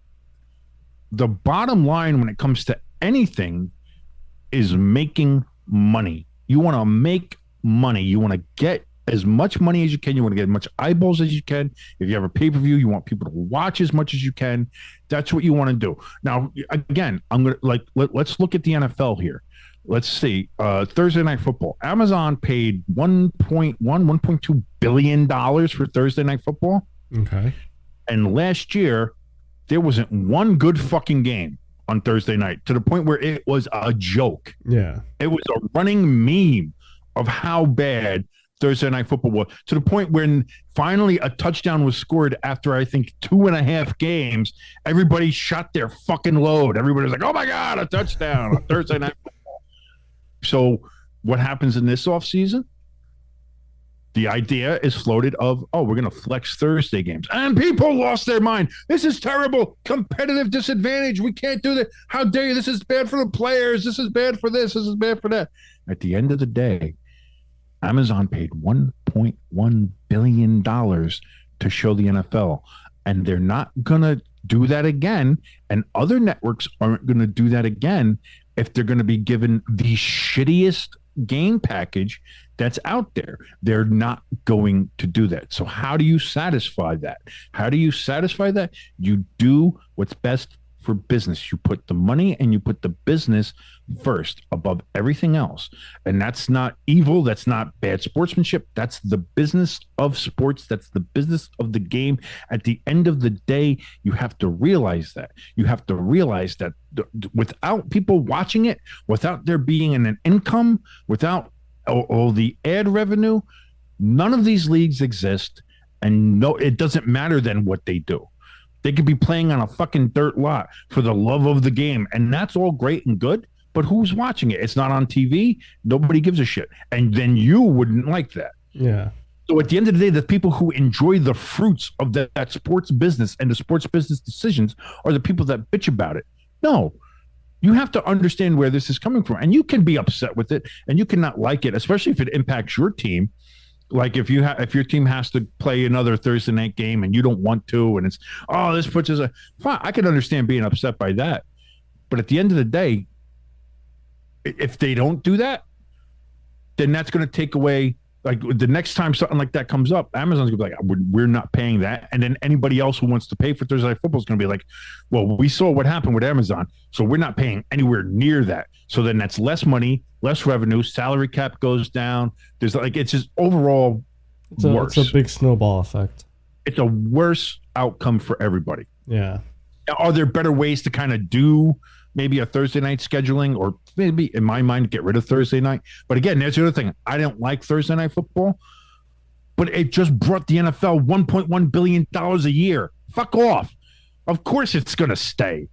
the bottom line when it comes to anything is making money. You want to make money. You want to get as much money as you can. You want to get as much eyeballs as you can. If you have a pay-per-view, you want people to watch as much as you can. That's what you want to do. Now, again, I'm going to let's look at the NFL here. Let's see. Thursday Night Football. Amazon paid $1.2 billion for Thursday Night Football. Okay. And last year, there wasn't one good fucking game on Thursday night, to the point where it was a joke. Yeah. It was a running meme of how bad Thursday Night Football was, to the point when finally a touchdown was scored after I think 2.5 games. Everybody shot their fucking load. Everybody was like, "Oh my God, a touchdown on Thursday Night Football." So what happens in this offseason? The idea is floated of, we're going to flex Thursday games. And people lost their mind. This is terrible. Competitive disadvantage. We can't do that. How dare you? This is bad for the players. This is bad for this. This is bad for that. At the end of the day, Amazon paid $1.1 billion to show the NFL. And they're not going to do that again. And other networks aren't going to do that again if they're going to be given the shittiest game package that's out there. They're not going to do that. So how do you satisfy that? How do you satisfy that? You do what's best for business. You put the money and you put the business first above everything else. And that's not evil. That's not bad sportsmanship. That's the business of sports. That's the business of the game. At the end of the day, you have to realize that. You have to realize that without people watching it, without there being an income, without all the ad revenue, None of these leagues exist, and no, it doesn't matter then what they do. They could be playing on a fucking dirt lot for the love of the game, and that's all great and good, but who's watching it? It's not on TV. Nobody gives a shit. And then you wouldn't like that. Yeah. So at the end of the day, the people who enjoy the fruits of that sports business and the sports business decisions are the people that bitch about it. No, you have to understand where this is coming from, and you can be upset with it, and you cannot like it, especially if it impacts your team. Like if your team has to play another Thursday night game and you don't want to, and it's this puts us fine. I can understand being upset by that, but at the end of the day, if they don't do that, then that's going to take away. Like the next time something like that comes up, Amazon's gonna be like, "We're not paying that," and then anybody else who wants to pay for Thursday Night Football is gonna be like, "Well, we saw what happened with Amazon, so we're not paying anywhere near that." So then that's less money, less revenue, salary cap goes down. There's like it's just overall worse. It's a big snowball effect. It's a worse outcome for everybody. Yeah. Are there better ways to kind of do maybe a Thursday night scheduling, or maybe in my mind, get rid of Thursday night? But again, there's the other thing. I don't like Thursday night football, but it just brought the NFL $1.1 billion a year. Fuck off. Of course it's going to stay.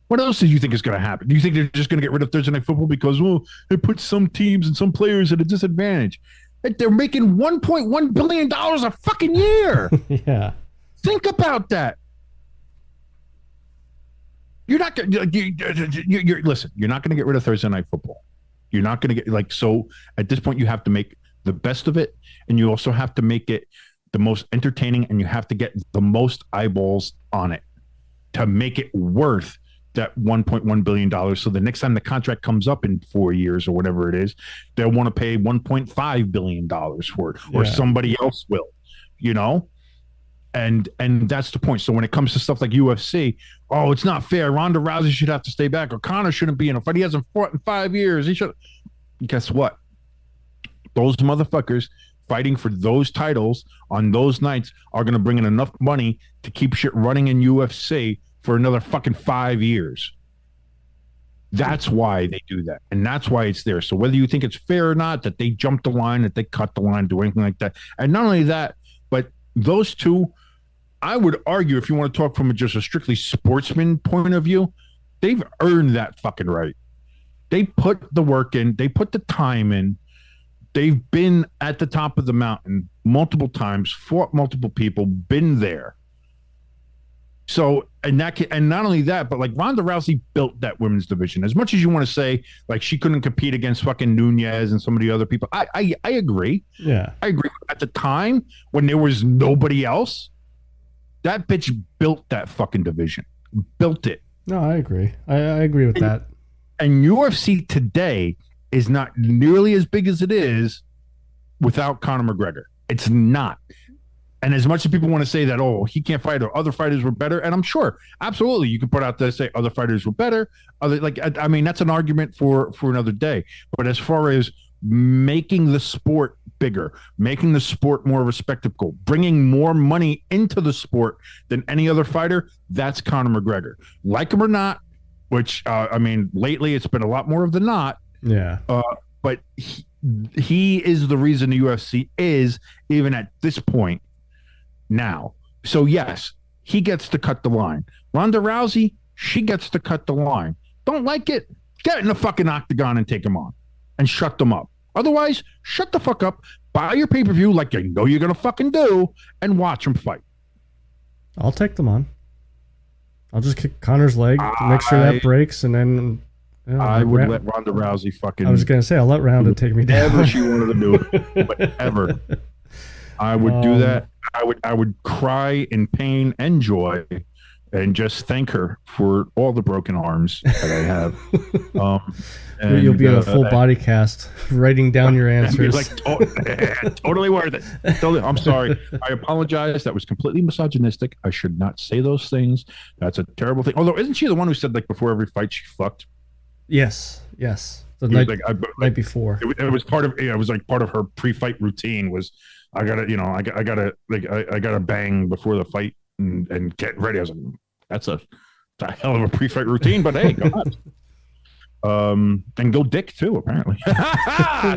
What else do you think is going to happen? Do you think they're just going to get rid of Thursday night football because, it puts some teams and some players at a disadvantage? They're making $1.1 billion a fucking year. Yeah. Think about that. You're not going to listen. You're not going to get rid of Thursday night football. You're not going to get so. At this point, you have to make the best of it, and you also have to make it the most entertaining, and you have to get the most eyeballs on it to make it worth that $1.1 billion. So the next time the contract comes up in 4 years or whatever it is, they'll want to pay $1.5 billion for it, or somebody else will. And that's the point. So when it comes to stuff like UFC, it's not fair. Rhonda Rousey should have to stay back, or Conor shouldn't be in a fight. He hasn't fought in 5 years. He should. Guess what? Those motherfuckers fighting for those titles on those nights are going to bring in enough money to keep shit running in UFC for another fucking 5 years. That's why they do that. And that's why it's there. So whether you think it's fair or not, that they jumped the line, that they cut the line, do anything like that. And not only that, but those two, I would argue, if you want to talk from just a strictly sportsman point of view, they've earned that fucking right. They put the work in. They put the time in. They've been at the top of the mountain multiple times, fought multiple people, been there. So, and not only that, but like Rhonda Rousey built that women's division. As much as you want to say like she couldn't compete against fucking Nunez and some of the other people, I agree. Yeah, I agree. At the time when there was nobody else, that bitch built that fucking division. Built it. No, I agree. I agree with that. And UFC today is not nearly as big as it is without Conor McGregor. It's not. And as much as people want to say that, he can't fight, or other fighters were better, and I'm sure, absolutely, you could put out there say other fighters were better. I mean, that's an argument for another day. But as far as making the sport bigger, making the sport more respectable, bringing more money into the sport than any other fighter, that's Conor McGregor. Like him or not, which, lately it's been a lot more of the not. Yeah. But he is the reason the UFC is, even at this point, now. So yes, he gets to cut the line. Rhonda Rousey, she gets to cut the line. Don't like it? Get in the fucking octagon and take them on and shut them up. Otherwise, shut the fuck up, buy your pay-per-view like you know you're going to fucking do, and watch them fight. I'll take them on. I'll just kick Conor's leg, make sure that breaks, and then... I would let Rhonda Rousey fucking... I was going to say, I'll let Rhonda take me down. Whatever she wanted to do, whatever. I would do that. I would cry in pain and joy and just thank her for all the broken arms that I have. You'll be in a full body cast writing down your answers. Totally worth it. Totally. I'm sorry. I apologize. That was completely misogynistic. I should not say those things. That's a terrible thing. Although, isn't she the one who said, like, before every fight she fucked? Yes. The night before. It was part of. It was like part of her pre-fight routine. Was I gotta bang before the fight and get ready. I was like, that's a hell of a pre-fight routine. But hey, go on. And go dick too, apparently.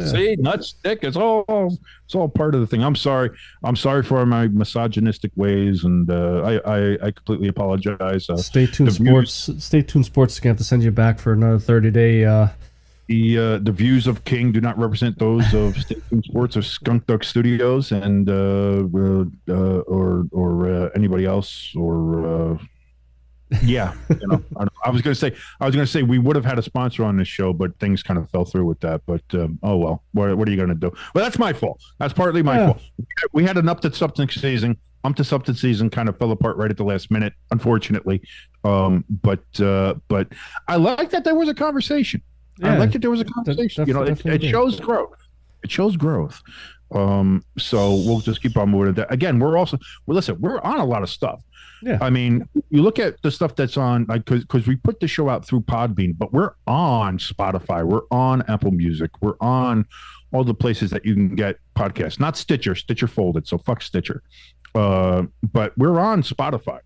See, nuts, dick. It's all part of the thing. I'm sorry for my misogynistic ways, and I completely apologize. Stay tuned, sports. Stay tuned, sports. Gonna have to send you back for another 30-day. The views of King do not represent those of Stay Tuned Sports or Skunk Duck Studios, and or anybody else, or yeah, I was going to say we would have had a sponsor on this show, but things kind of fell through with that. But oh well, what are you going to do? Well, that's my fault. That's partly my fault. We had an up to something season. Kind of fell apart right at the last minute, unfortunately. But I like that there was a conversation. Yeah, I like that there was a conversation. It shows growth. It shows growth. So we'll just keep on moving. Again, we're on a lot of stuff. Yeah. I mean, you look at the stuff that's on, like, because we put the show out through Podbean, but we're on Spotify, we're on Apple Music, we're on all the places that you can get podcasts. Not Stitcher. Stitcher folded, so fuck Stitcher. But we're on Spotify,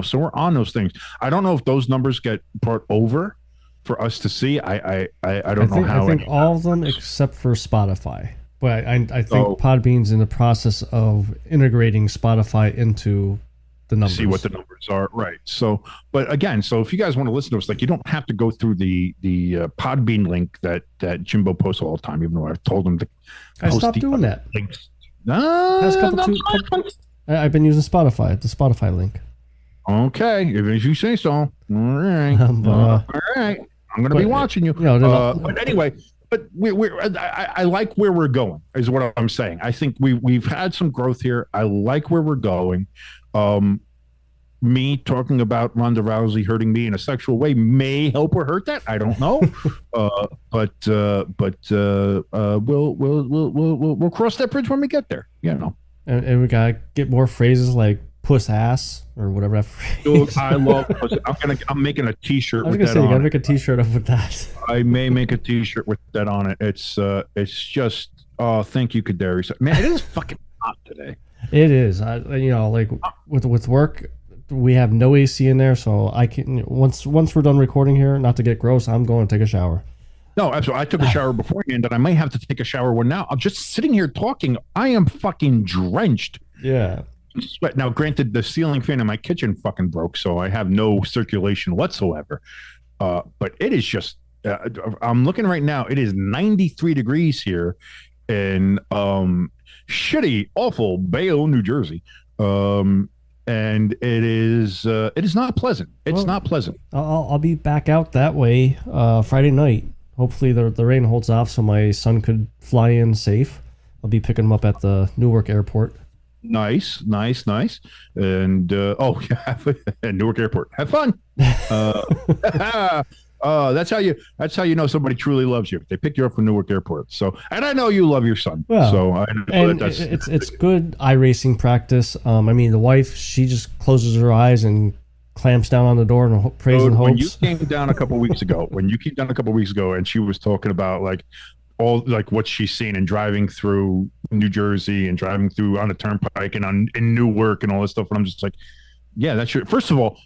so we're on those things. I don't know if those numbers get brought over for us to see. I don't know how. I think all of them except for Spotify. But I think Podbean's in the process of integrating Spotify into the numbers. See what the numbers are, right? So, but again, if you guys want to listen to us, you don't have to go through the Podbean link that Jimbo posts all the time. Even though I've told him to. I stopped doing that. Links. I've been using Spotify. The Spotify link. Okay, if you say so. All right. All right. I'm going to be watching you. But anyway. But I like where we're going, is what I'm saying. I think we've had some growth here. I like where we're going. Me talking about Rhonda Rousey hurting me in a sexual way may help or hurt that. I don't know. But we'll cross that bridge when we get there. And we gotta get more phrases like puss ass or whatever that phrase. Dude, I love puss. I'm making a T-shirt. I was gonna say, you gotta make a T-shirt up with that. I may make a T-shirt with that on it. It's just thank you, Kadarius. Man, it is fucking hot today. It is. With work, we have no AC in there, so I can once we're done recording here. Not to get gross, I'm going to take a shower. No, absolutely. I took a shower beforehand, and I might have to take a shower one now. I'm just sitting here talking. I am fucking drenched. Yeah. Sweat. Now, granted, the ceiling fan in my kitchen fucking broke, so I have no circulation whatsoever. But it is just. I'm looking right now. It is 93 degrees here in shitty, awful Bayonne, New Jersey. And it is not pleasant. It's not pleasant. I'll be back out that way Friday night. Hopefully the rain holds off so my son could fly in safe. I'll be picking him up at the Newark airport. Nice. And Newark airport. Have fun. That's how you know somebody truly loves you. They pick you up from Newark Airport. So, and I know you love your son. Well, so I know it's good iRacing practice. I mean, the wife, she just closes her eyes and clamps down on the door and prays and hopes. When you came down a couple weeks ago, and she was talking about all what she's seen and driving through New Jersey and driving through on a turnpike and in Newark and all this stuff, and I'm just like, yeah, that's true. First of all,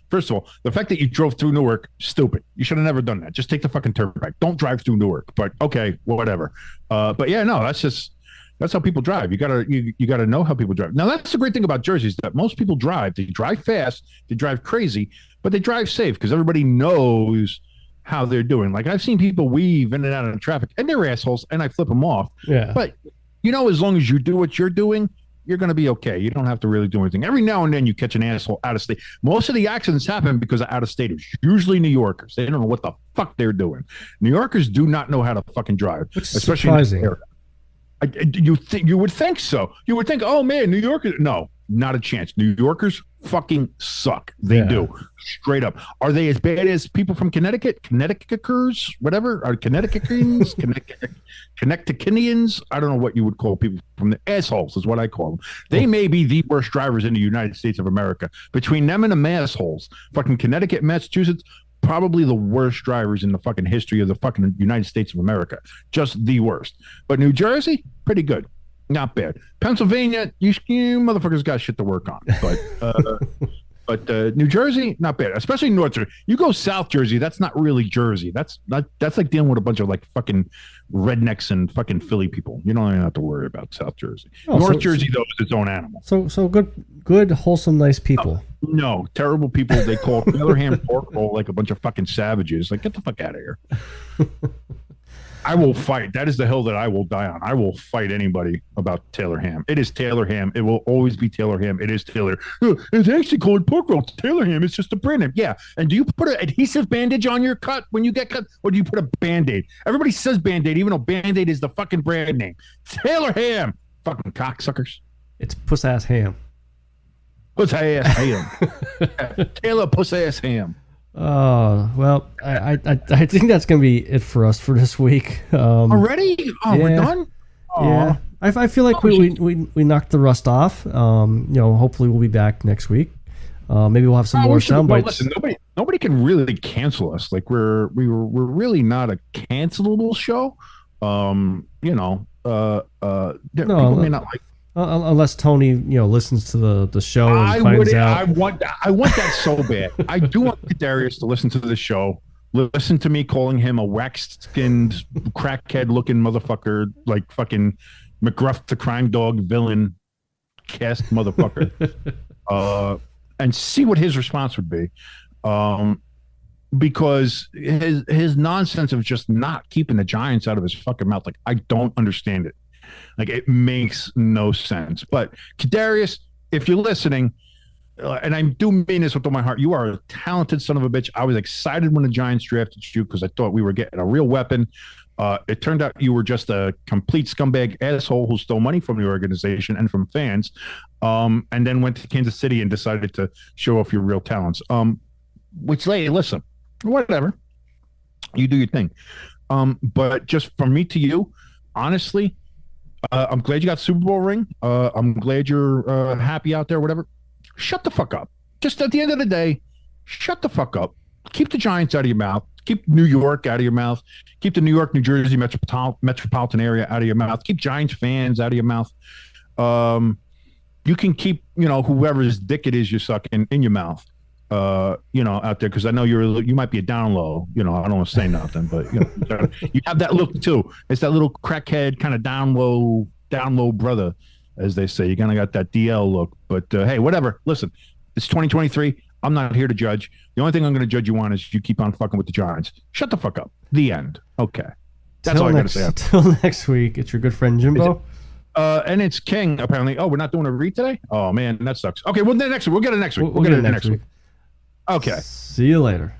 the fact that you drove through Newark, stupid. You should have never done that. Just take the fucking turnpike. Don't drive through Newark. But okay, whatever. But yeah, no, that's how people drive. You gotta know how people drive. Now that's the great thing about Jersey is that most people drive. They drive fast, they drive crazy, but they drive safe because everybody knows how they're doing. Like I've seen people weave in and out of traffic, and they're assholes, and I flip them off. Yeah. But as long as you do what you're doing, you're going to be okay. You don't have to really do anything. Every now and then you catch an asshole out of state. Most of the accidents happen because of out-of-staters, usually New Yorkers. They don't know what the fuck they're doing. New Yorkers do not know how to fucking drive. Which is especially surprising. You would think so. You would think, oh man, New Yorkers. No, not a chance. New Yorkers fucking suck. They do. Straight up. Are they as bad as people from Connecticut? Connecticuters? Whatever? Are Connecticutians? Connecticutians? I don't know what you would call people from the assholes is what I call them. They may be the worst drivers in the United States of America. Between them and the massholes, fucking Connecticut, Massachusetts, probably the worst drivers in the fucking history of the fucking United States of America. Just the worst. But New Jersey, pretty good. Not bad. Pennsylvania, you motherfuckers got shit to work on. But But New Jersey, not bad, especially North Jersey. You go South Jersey, that's not really Jersey. That's like dealing with a bunch of like fucking rednecks and fucking Philly people. You don't even have to worry about South Jersey. North Jersey, though, is its own animal. So good, wholesome, nice people. No, terrible people. They call Taylor ham pork roll like a bunch of fucking savages. Like, get the fuck out of here. I will fight. That is the hill that I will die on. I will fight anybody about Taylor ham. It is Taylor ham. It will always be Taylor ham. It is Taylor. It's actually called pork roll. Taylor ham. It's just a brand name. Yeah. And do you put an adhesive bandage on your cut when you get cut? Or do you put a Band-Aid? Everybody says Band-Aid, even though Band-Aid is the fucking brand name. Taylor ham. Fucking cocksuckers. It's puss-ass ham. Puss-ass ham. Taylor puss-ass ham. Well, I think that's gonna be it for us for this week. Already? Oh, we're done? Yeah. I feel like we knocked the rust off. Hopefully we'll be back next week. Maybe we'll have some more sound bites. Listen, nobody can really cancel us. Like we're really not a cancelable show. People may not like. Unless Tony, listens to the show and finds out. I want that so bad. I do want Kadarius to listen to the show. Listen to me calling him a wax-skinned, crackhead-looking motherfucker, like fucking McGruff the crime dog villain cast motherfucker, and see what his response would be. Because his nonsense of just not keeping the Giants out of his fucking mouth, like, I don't understand it. Like, it makes no sense. But Kadarius, if you're listening, and I do mean this with all my heart, you are a talented son of a bitch. I was excited when the Giants drafted you because I thought we were getting a real weapon. It turned out you were just a complete scumbag asshole who stole money from the organization and from fans, and then went to Kansas City and decided to show off your real talents. Which, listen, whatever. You do your thing. But just from me to you, honestly, I'm glad you got Super Bowl ring. I'm glad you're happy out there, whatever. Shut the fuck up. Just at the end of the day, shut the fuck up. Keep the Giants out of your mouth. Keep New York out of your mouth. Keep the New York, New Jersey metropolitan area out of your mouth. Keep Giants fans out of your mouth. You can keep, whoever's dick it is you're sucking in your mouth. Out there, because I know you might be a down low. I don't want to say nothing, but you have that look too. It's that little crackhead kind of down low brother, as they say. You kind of got that DL look. But hey, whatever. Listen, it's 2023. I'm not here to judge. The only thing I'm going to judge you on is you keep on fucking with the Giants. Shut the fuck up. The end. Okay, that's all I got to say. Till next week. It's your good friend Jimbo. And it's King apparently. Oh, we're not doing a read today. Oh man, that sucks. Okay, well, next week we'll get it next week. We'll get it next week. Okay. See you later.